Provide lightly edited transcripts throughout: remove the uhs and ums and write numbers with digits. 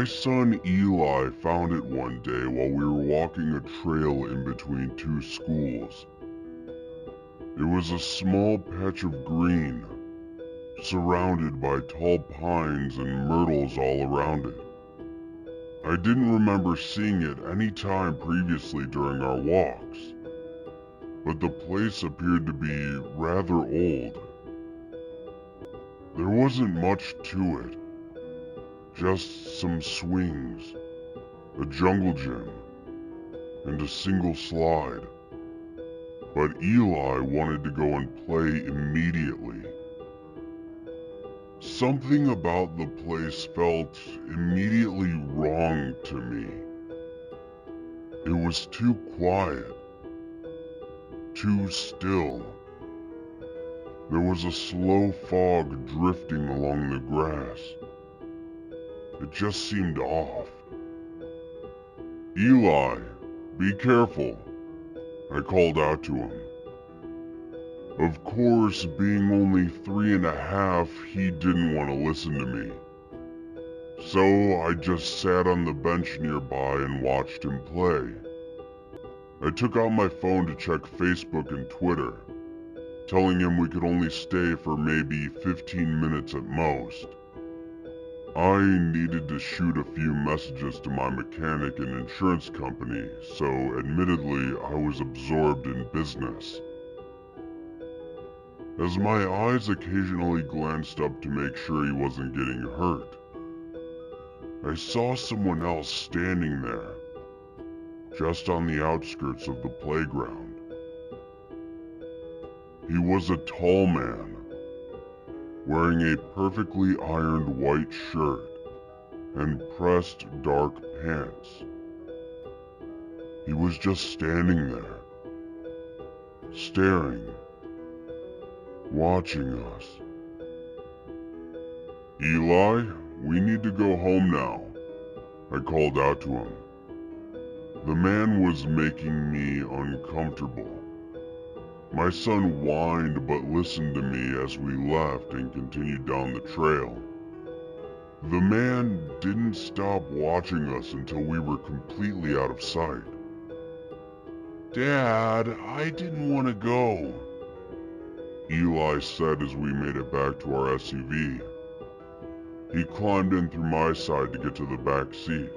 My son Eli found it one day while we were walking a trail in between two schools. It was a small patch of green, surrounded by tall pines and myrtles all around it. I didn't remember seeing it any time previously during our walks, but the place appeared to be rather old. There wasn't much to it, just some swings, a jungle gym, and a single slide. But Eli wanted to go and play immediately. Something about the place felt immediately wrong to me. It was too quiet, too still. There was a slow fog drifting along the grass. It just seemed off. "Eli, be careful," I called out to him. Of course, being only 3.5, he didn't want to listen to me. So I just sat on the bench nearby and watched him play. I took out my phone to check Facebook and Twitter, telling him we could only stay for maybe 15 minutes at most. I needed to shoot a few messages to my mechanic and insurance company, so admittedly I was absorbed in business. As my eyes occasionally glanced up to make sure he wasn't getting hurt, I saw someone else standing there, just on the outskirts of the playground. He was a tall man, wearing a perfectly ironed white shirt and pressed dark pants. He was just standing there, staring, watching us. "Eli, we need to go home now," I called out to him. The man was making me uncomfortable. My son whined but listened to me as we left and continued down the trail. The man didn't stop watching us until we were completely out of sight. "Dad, I didn't want to go," Eli said as we made it back to our SUV. He climbed in through my side to get to the back seat.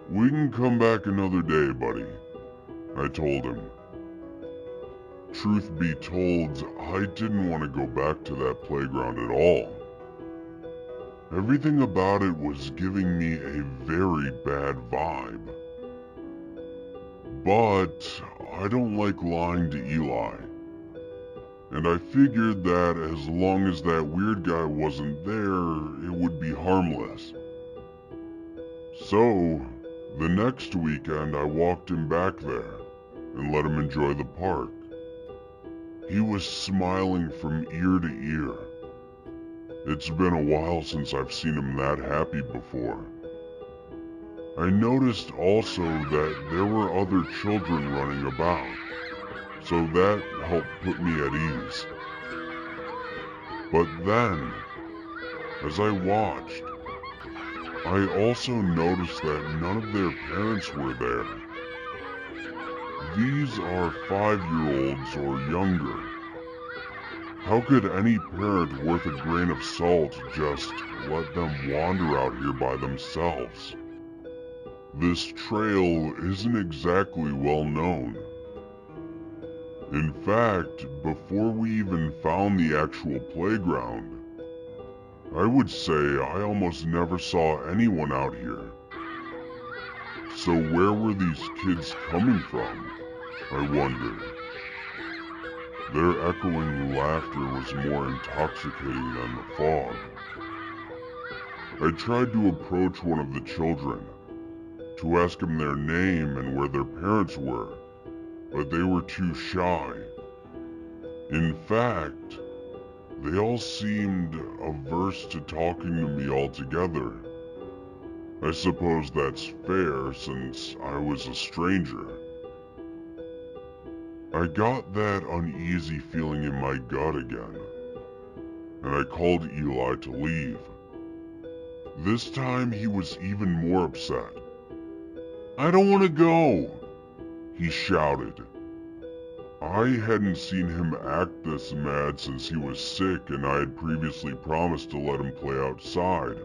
"We can come back another day, buddy," I told him. Truth be told, I didn't want to go back to that playground at all. Everything about it was giving me a very bad vibe. But I don't like lying to Eli, and I figured that as long as that weird guy wasn't there, it would be harmless. So, the next weekend I walked him back there and let him enjoy the park. He was smiling from ear to ear. It's been a while since I've seen him that happy before. I noticed also that there were other children running about, so that helped put me at ease. But then, as I watched, I also noticed that none of their parents were there. These are 5-year-olds or younger. How could any parent worth a grain of salt just let them wander out here by themselves? This trail isn't exactly well known. In fact, before we even found the actual playground, I would say I almost never saw anyone out here. So where were these kids coming from, I wondered. Their echoing laughter was more intoxicating than the fog. I tried to approach one of the children, to ask them their name and where their parents were, but they were too shy. In fact, they all seemed averse to talking to me altogether. I suppose that's fair since I was a stranger. I got that uneasy feeling in my gut again, and I called Eli to leave. This time he was even more upset. "I don't want to go," he shouted. I hadn't seen him act this mad since he was sick, and I had previously promised to let him play outside.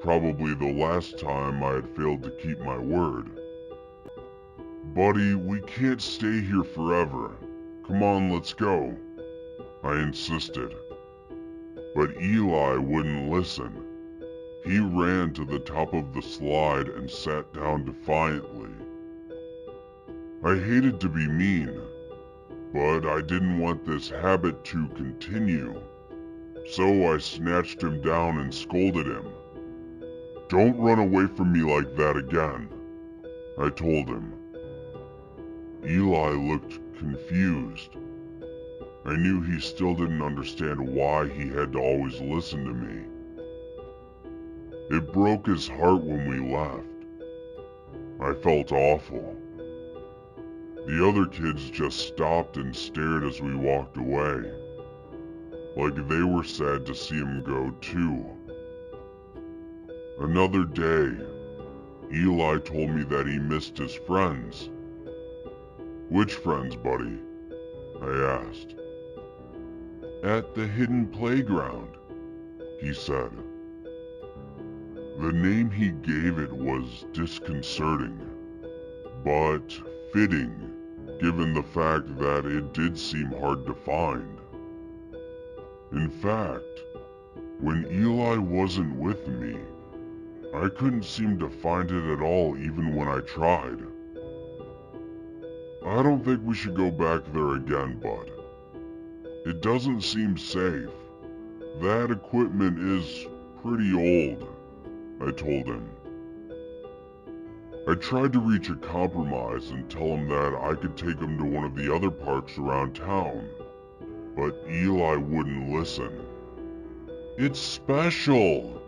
Probably the last time I had failed to keep my word. "Buddy, we can't stay here forever. Come on, let's go," I insisted. But Eli wouldn't listen. He ran to the top of the slide and sat down defiantly. I hated to be mean, but I didn't want this habit to continue. So I snatched him down and scolded him. "Don't run away from me like that again," I told him. Eli looked confused. I knew he still didn't understand why he had to always listen to me. It broke his heart when we left. I felt awful. The other kids just stopped and stared as we walked away, like they were sad to see him go too. Another day, Eli told me that he missed his friends. "Which friends, buddy?" I asked. "At the hidden playground," he said. The name he gave it was disconcerting, but fitting, given the fact that it did seem hard to find. In fact, when Eli wasn't with me, I couldn't seem to find it at all even when I tried. "I don't think we should go back there again, bud. It doesn't seem safe. That equipment is pretty old," I told him. I tried to reach a compromise and tell him that I could take him to one of the other parks around town, but Eli wouldn't listen. "It's special,"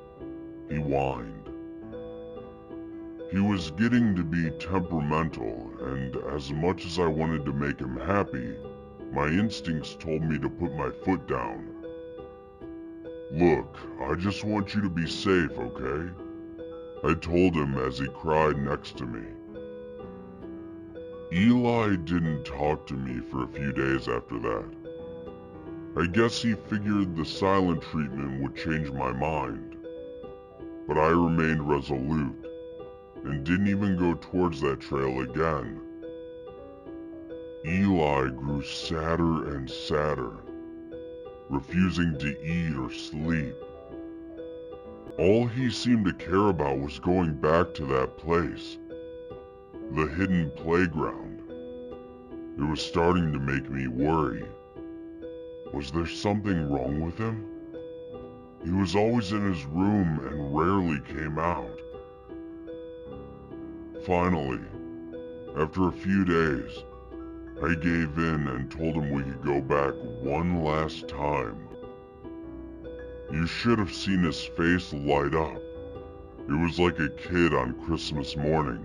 he whined. He was getting to be temperamental, and as much as I wanted to make him happy, my instincts told me to put my foot down. "Look, I just want you to be safe, okay?" I told him as he cried next to me. Eli didn't talk to me for a few days after that. I guess he figured the silent treatment would change my mind. But I remained resolute, and didn't even go towards that trail again. Eli grew sadder and sadder, refusing to eat or sleep. All he seemed to care about was going back to that place, the hidden playground. It was starting to make me worry. Was there something wrong with him? He was always in his room and rarely came out. Finally, after a few days, I gave in and told him we could go back one last time. You should have seen his face light up. It was like a kid on Christmas morning.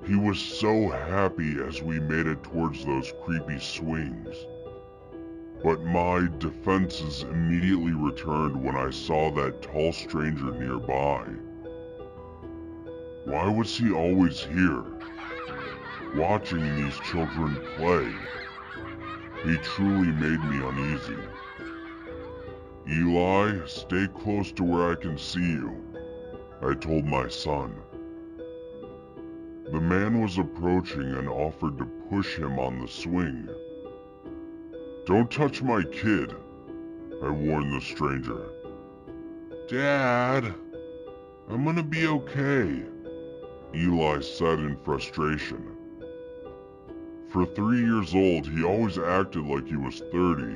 He was so happy as we made it towards those creepy swings. But my defenses immediately returned when I saw that tall stranger nearby. Why was he always here, watching these children play? He truly made me uneasy. "Eli, stay close to where I can see you," I told my son. The man was approaching and offered to push him on the swing. "Don't touch my kid," I warned the stranger. "Dad, I'm gonna be okay," Eli said in frustration. For 3 years old, he always acted like he was 30.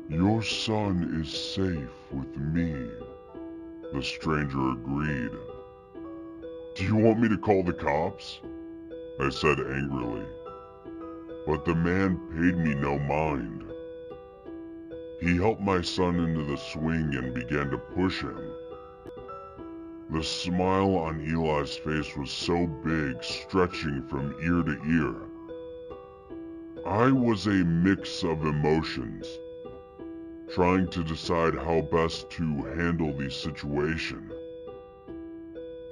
"Your son is safe with me," the stranger agreed. "Do you want me to call the cops?" I said angrily. But the man paid me no mind. He helped my son into the swing and began to push him. The smile on Eli's face was so big, stretching from ear to ear. I was a mix of emotions. trying to decide how best to handle the situation.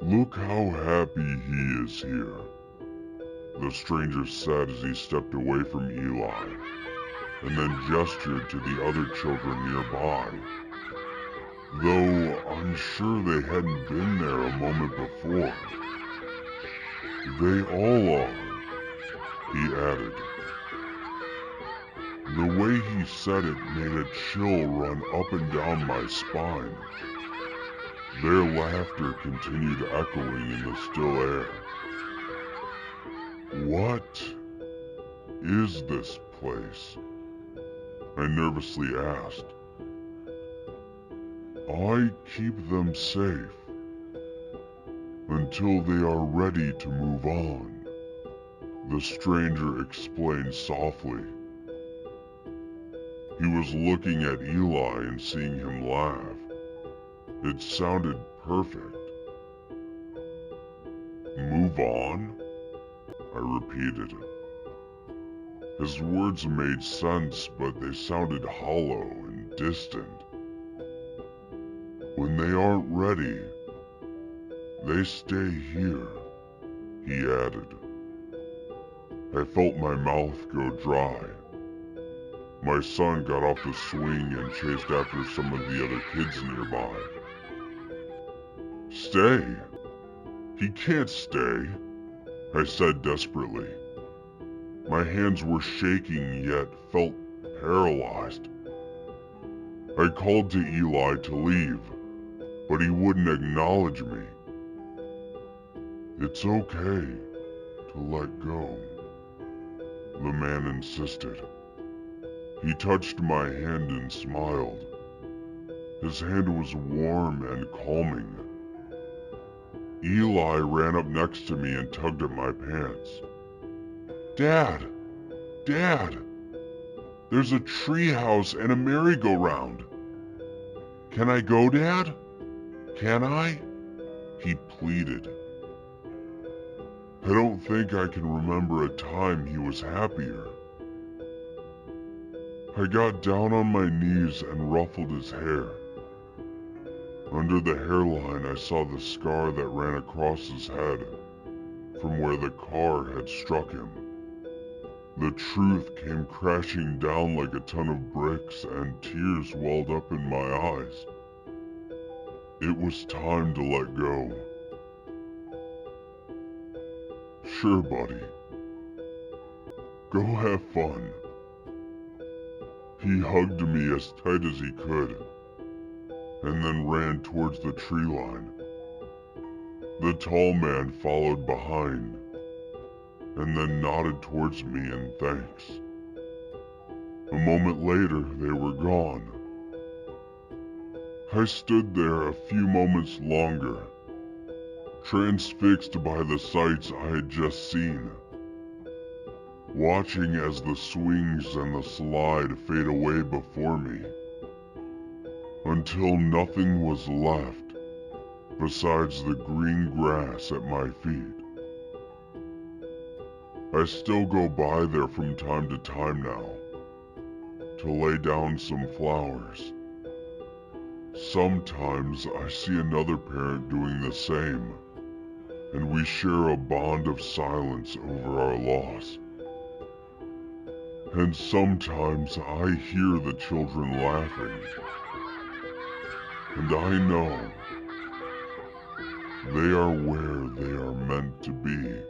"Look how happy he is here," the stranger said as he stepped away from Eli, and then gestured to the other children nearby. Though I'm sure they hadn't been there a moment before. "They all are," he added. The way he said it made a chill run up and down my spine. Their laughter continued echoing in the still air. "What is this place?" I nervously asked. "I keep them safe until they are ready to move on," the stranger explained softly. He was looking at Eli and seeing him laugh. It sounded perfect. "Move on?" I repeated. His words made sense, but they sounded hollow and distant. "When they aren't ready, they stay here," he added. I felt my mouth go dry. My son got off the swing and chased after some of the other kids nearby. "Stay? He can't stay," I said desperately. My hands were shaking yet felt paralyzed. I called to Eli to leave, but he wouldn't acknowledge me. "It's okay to let go," the man insisted. He touched my hand and smiled. His hand was warm and calming. Eli ran up next to me and tugged at my pants. "Dad! Dad! There's a treehouse and a merry-go-round. Can I go, Dad? Can I?" he pleaded. I don't think I can remember a time he was happier. I got down on my knees and ruffled his hair. Under the hairline, I saw the scar that ran across his head from where the car had struck him. The truth came crashing down like a ton of bricks, and tears welled up in my eyes. It was time to let go. "Sure, buddy. Go have fun." He hugged me as tight as he could, and then ran towards the tree line. The tall man followed behind, and then nodded towards me in thanks. A moment later, they were gone. I stood there a few moments longer, transfixed by the sights I had just seen, watching as the swings and the slide fade away before me, until nothing was left besides the green grass at my feet. I still go by there from time to time now, to lay down some flowers. Sometimes I see another parent doing the same, and we share a bond of silence over our loss. And sometimes I hear the children laughing, and I know they are where they are meant to be.